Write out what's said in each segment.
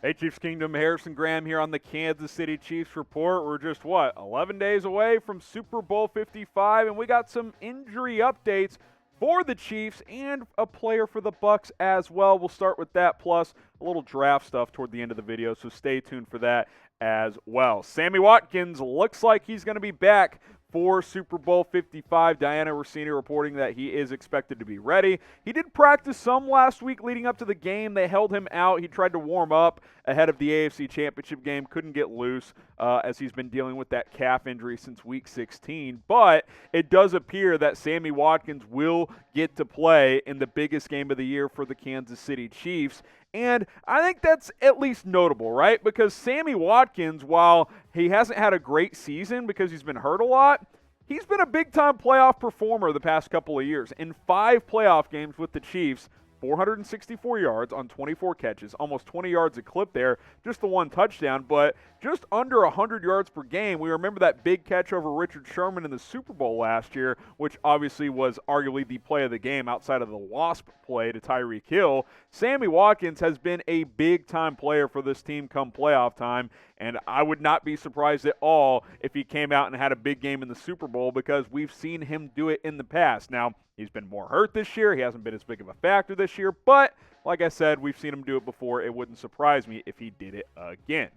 Hey, Chiefs Kingdom, Harrison Graham here on the Kansas City Chiefs Report. We're just, 11 days away from Super Bowl 55, and we got some injury updates for the Chiefs and a player for the Bucs as well. We'll start with that, plus a little draft stuff toward the end of the video, so stay tuned for that as well. Sammy Watkins looks like he's going to be back for Super Bowl 55. Dianna Russini reporting that he is expected to be ready. He did practice some last week leading up to the game. They held him out. He tried to warm up ahead of the AFC Championship game. Couldn't get loose as he's been dealing with that calf injury since Week 16. But it does appear that Sammy Watkins will get to play in the biggest game of the year for the Kansas City Chiefs. And I think that's at least notable, right? Because Sammy Watkins, while he hasn't had a great season because he's been hurt a lot, he's been a big-time playoff performer the past couple of years. In 5 playoff games with the Chiefs, 464 yards on 24 catches, almost 20 yards a clip there, just the 1 touchdown, but just under 100 yards per game. We remember that big catch over Richard Sherman in the Super Bowl last year, which obviously was arguably the play of the game outside of the Wasp play to Tyreek Hill. Sammy Watkins has been a big-time player for this team come playoff time, and I would not be surprised at all if he came out and had a big game in the Super Bowl because we've seen him do it in the past. Now, he's been more hurt this year. He hasn't been as big of a factor this year, but like I said, we've seen him do it before. It wouldn't surprise me if he did it again.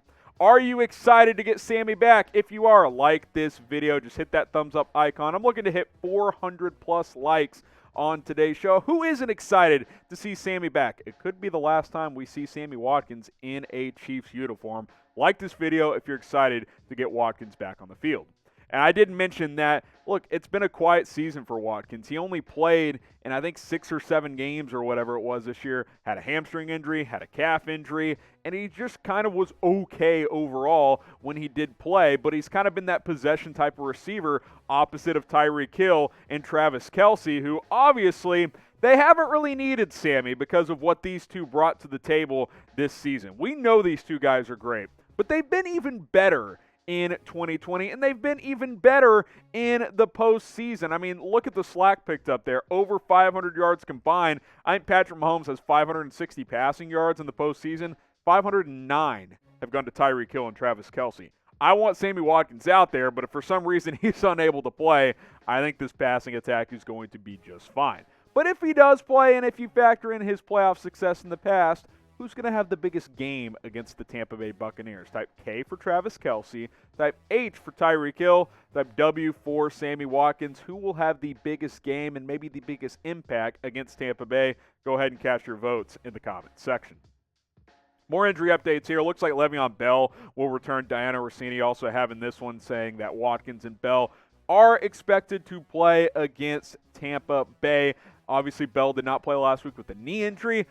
Are you excited to get Sammy back? If you are, like this video. Just hit that thumbs up icon. I'm looking to hit 400 plus likes on today's show. Who isn't excited to see Sammy back? It could be the last time we see Sammy Watkins in a Chiefs uniform. Like this video if you're excited to get Watkins back on the field. And I did mention that, look, it's been a quiet season for Watkins. He only played in, I think, 6 or 7 games or whatever it was this year. Had a hamstring injury, had a calf injury, and he just kind of was okay overall when he did play. But he's kind of been that possession type of receiver opposite of Tyreek Hill and Travis Kelce, who obviously they haven't really needed Sammy because of what these two brought to the table this season. We know these two guys are great, but they've been even better in 2020, and they've been even better in the postseason. I mean, look at the slack picked up there. Over 500 yards combined. I think Patrick Mahomes has 560 passing yards in the postseason. 509 have gone to Tyreek Hill and Travis Kelce. I want Sammy Watkins out there, but if for some reason he's unable to play, I think this passing attack is going to be just fine. But if he does play, and if you factor in his playoff success in the past, who's going to have the biggest game against the Tampa Bay Buccaneers? Type K for Travis Kelce, type H for Tyreek Hill, type W for Sammy Watkins. Who will have the biggest game and maybe the biggest impact against Tampa Bay? Go ahead and cast your votes in the comments section. More injury updates here. Looks like Le'Veon Bell will return. Dianna Russini also having this one saying that Watkins and Bell are expected to play against Tampa Bay. Obviously, Bell did not play last week with a knee injury.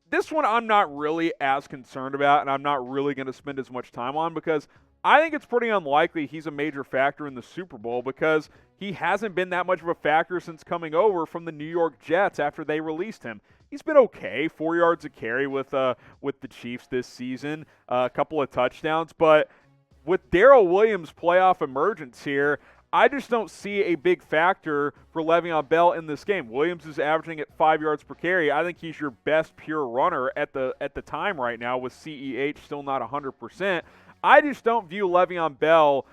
This one I'm not really as concerned about, and I'm not really going to spend as much time on because I think it's pretty unlikely he's a major factor in the Super Bowl because he hasn't been that much of a factor since coming over from the New York Jets after they released him. He's been okay, 4 yards a carry with the Chiefs this season, a couple of touchdowns, but with Darrel Williams' playoff emergence here, I just don't see a big factor for Le'Veon Bell in this game. Williams is averaging at 5 yards per carry. I think he's your best pure runner at the time right now with CEH still not 100%. I just don't view Le'Veon Bell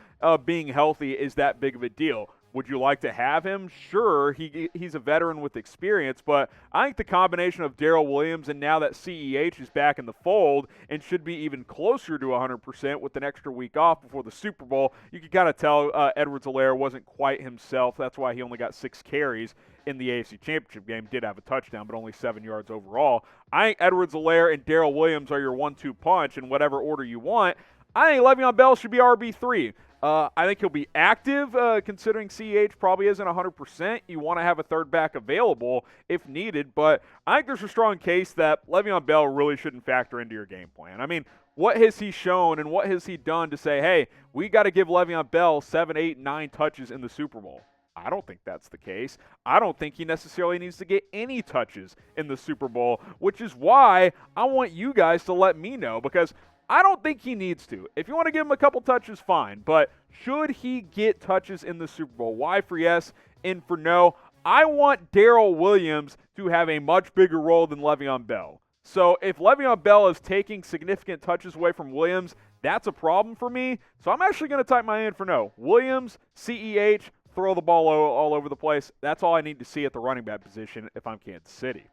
being healthy as that big of a deal. Would you like to have him? Sure, he's a veteran with experience, but I think the combination of Darrel Williams and now that CEH is back in the fold and should be even closer to 100% with an extra week off before the Super Bowl, you can kind of tell Edwards-Helaire wasn't quite himself. That's why he only got 6 carries in the AFC Championship game. Did have a touchdown, but only 7 yards overall. I think Edwards-Helaire and Darrel Williams are your 1-2 punch in whatever order you want. I think Le'Veon Bell should be RB3. I think he'll be active, considering CEH probably isn't 100%. You want to have a third back available if needed, but I think there's a strong case that Le'Veon Bell really shouldn't factor into your game plan. I mean, what has he shown and what has he done to say, hey, we got to give Le'Veon Bell 7, 8, 9 touches in the Super Bowl? I don't think that's the case. I don't think he necessarily needs to get any touches in the Super Bowl, which is why I want you guys to let me know, because I don't think he needs to. If you want to give him a couple touches, fine. But should he get touches in the Super Bowl? Why for yes and for no? I want Darrel Williams to have a much bigger role than Le'Veon Bell. So if Le'Veon Bell is taking significant touches away from Williams, that's a problem for me. So I'm actually going to type my in for no. Williams, CEH, throw the ball all over the place. That's all I need to see at the running back position if I'm Kansas City.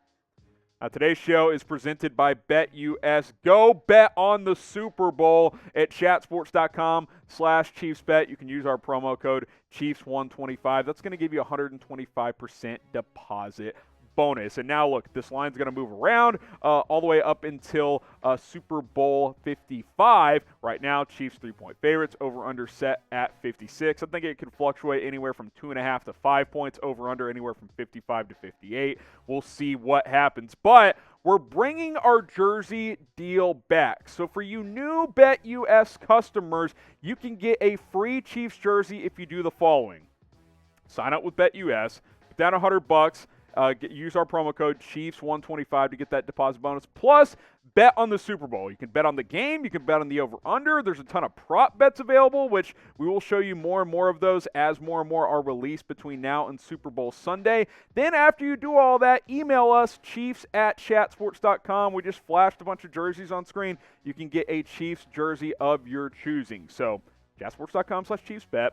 Today's show is presented by BetUS. Go bet on the Super Bowl at chatsports.com/ChiefsBet. You can use our promo code Chiefs125. That's going to give you a 125% deposit bonus. And now, look, this line's going to move around all the way up until Super Bowl 55. Right now, Chiefs 3-point favorites, over-under set at 56. I think it can fluctuate anywhere from 2.5 to 5 points, over-under anywhere from 55 to 58. We'll see what happens. But we're bringing our jersey deal back. So for you new BetUS customers, you can get a free Chiefs jersey if you do the following. Sign up with BetUS, put down $100. Use our promo code Chiefs125 to get that deposit bonus. Plus, bet on the Super Bowl. You can bet on the game. You can bet on the over-under. There's a ton of prop bets available, which we will show you more and more of those as more and more are released between now and Super Bowl Sunday. Then after you do all that, email us, chiefs@chatsports.com. We just flashed a bunch of jerseys on screen. You can get a Chiefs jersey of your choosing. So, chatsports.com/ChiefsBet.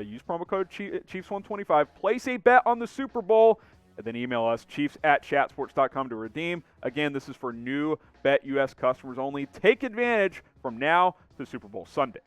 Use promo code Chiefs125. Place a bet on the Super Bowl. And then email us, chiefs@chatsports.com to redeem. Again, this is for new BetUS customers only. Take advantage from now to Super Bowl Sunday.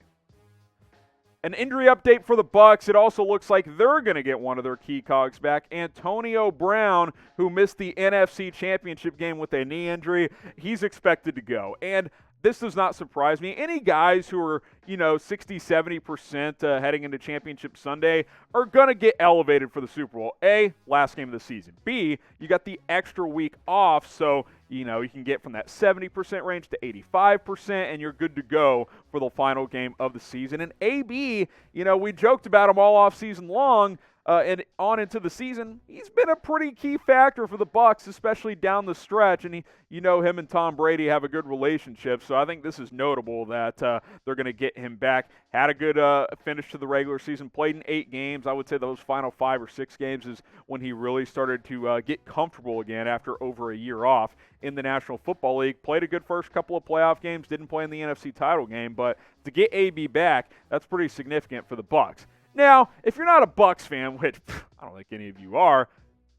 An injury update for the Bucs. It also looks like they're going to get one of their key cogs back. Antonio Brown, who missed the NFC Championship game with a knee injury, he's expected to go. And this does not surprise me. Any guys who are, 60, 70% heading into Championship Sunday are going to get elevated for the Super Bowl. A, last game of the season. B, you got the extra week off, so, you can get from that 70% range to 85%, and you're good to go for the final game of the season. And AB, we joked about him all off season long, and on into the season, he's been a pretty key factor for the Bucs, especially down the stretch. And him and Tom Brady have a good relationship, so I think this is notable that they're going to get him back. Had a good finish to the regular season, played in 8 games. I would say those final 5 or 6 games is when he really started to get comfortable again after over a year off in the National Football League. Played a good first couple of playoff games, didn't play in the NFC title game, but to get AB back, that's pretty significant for the Bucs. Now, if you're not a Bucs fan, which I don't think any of you are,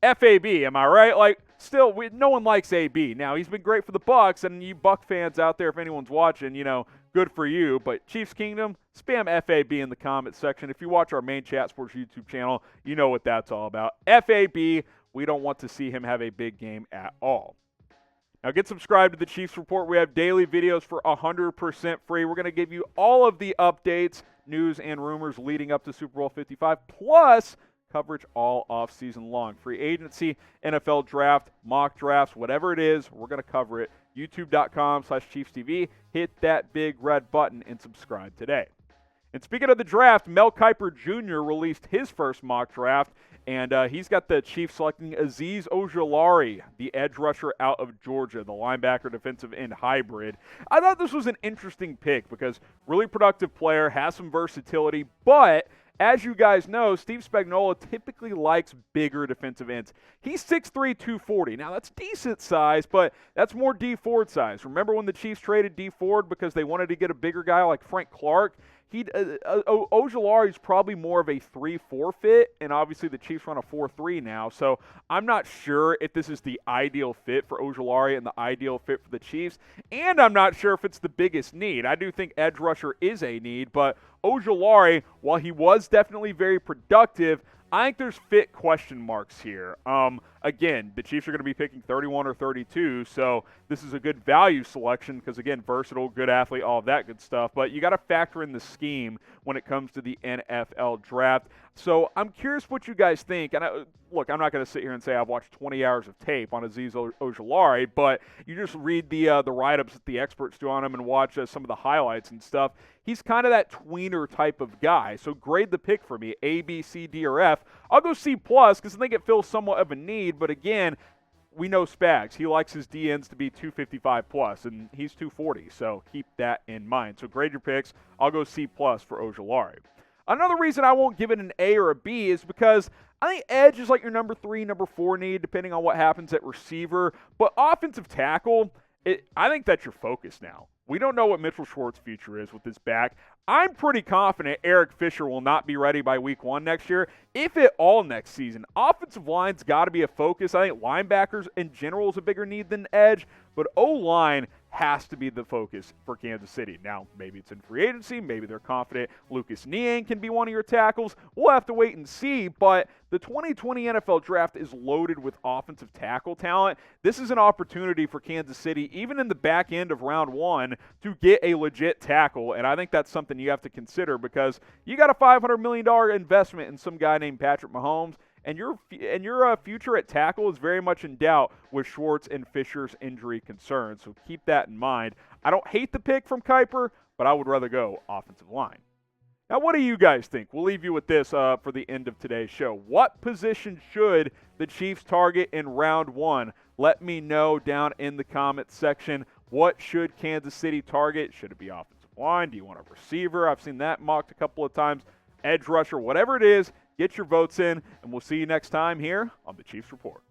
FAB, am I right? Still, no one likes AB. Now, he's been great for the Bucs, and you Buc fans out there, if anyone's watching, good for you. But Chiefs Kingdom, spam FAB in the comment section. If you watch our main Chat Sports YouTube channel, you know what that's all about. FAB, we don't want to see him have a big game at all. Now, get subscribed to the Chiefs Report. We have daily videos for 100% free. We're going to give you all of the updates, news, and rumors leading up to Super Bowl 55, plus coverage all off-season long. Free agency, NFL draft, mock drafts, whatever it is, we're going to cover it. YouTube.com/ChiefsTV. Hit that big red button and subscribe today. And speaking of the draft, Mel Kiper Jr. released his first mock draft, and he's got the Chiefs selecting Azeez Ojulari, the edge rusher out of Georgia, the linebacker defensive end hybrid. I thought this was an interesting pick because really productive player, has some versatility, but as you guys know, Steve Spagnuolo typically likes bigger defensive ends. He's 6'3", 240. Now, that's decent size, but that's more D Ford size. Remember when the Chiefs traded D Ford because they wanted to get a bigger guy like Frank Clark? Ojulari is probably more of a 3-4 fit, and obviously the Chiefs run a 4-3 now, so I'm not sure if this is the ideal fit for Ojulari and the ideal fit for the Chiefs, and I'm not sure if it's the biggest need. I do think edge rusher is a need, but Ojulari, while he was definitely very productive, I think there's fit question marks here. Again, the Chiefs are going to be picking 31 or 32, so this is a good value selection because, again, versatile, good athlete, all of that good stuff. But you got to factor in the scheme when it comes to the NFL draft. So I'm curious what you guys think. And look, I'm not going to sit here and say I've watched 20 hours of tape on Azeez Ojulari, but you just read the write-ups that the experts do on him and watch some of the highlights and stuff. He's kind of that tweener type of guy. So grade the pick for me, A, B, C, D, or F. I'll go C+ because I think it fills somewhat of a need. But again, we know Spags. He likes his DNs to be 255+, and he's 240, so keep that in mind. So grade your picks. I'll go C+ for Ojulari. Another reason I won't give it an A or a B is because I think edge is like your number 3, number 4 need, depending on what happens at receiver. But offensive tackle, I think that's your focus now. We don't know what Mitchell Schwartz's future is with his back. I'm pretty confident Eric Fisher will not be ready by week 1 next year, if at all next season. Offensive line's got to be a focus. I think linebackers in general is a bigger need than edge, but O-line has to be the focus for Kansas City. Now, maybe it's in free agency. Maybe they're confident Lucas Niang can be one of your tackles. We'll have to wait and see, but the 2020 NFL Draft is loaded with offensive tackle talent. This is an opportunity for Kansas City, even in the back end of round 1, to get a legit tackle, and I think that's something you have to consider because you got a $500 million investment in some guy named Patrick Mahomes, and your future at tackle is very much in doubt with Schwartz and Fisher's injury concerns. So keep that in mind. I don't hate the pick from Kiper, but I would rather go offensive line. Now, what do you guys think? We'll leave you with this for the end of today's show. What position should the Chiefs target in round 1? Let me know down in the comments section. What should Kansas City target? Should it be offensive line? Do you want a receiver? I've seen that mocked a couple of times. Edge rusher, whatever it is. Get your votes in, and we'll see you next time here on the Chiefs Report.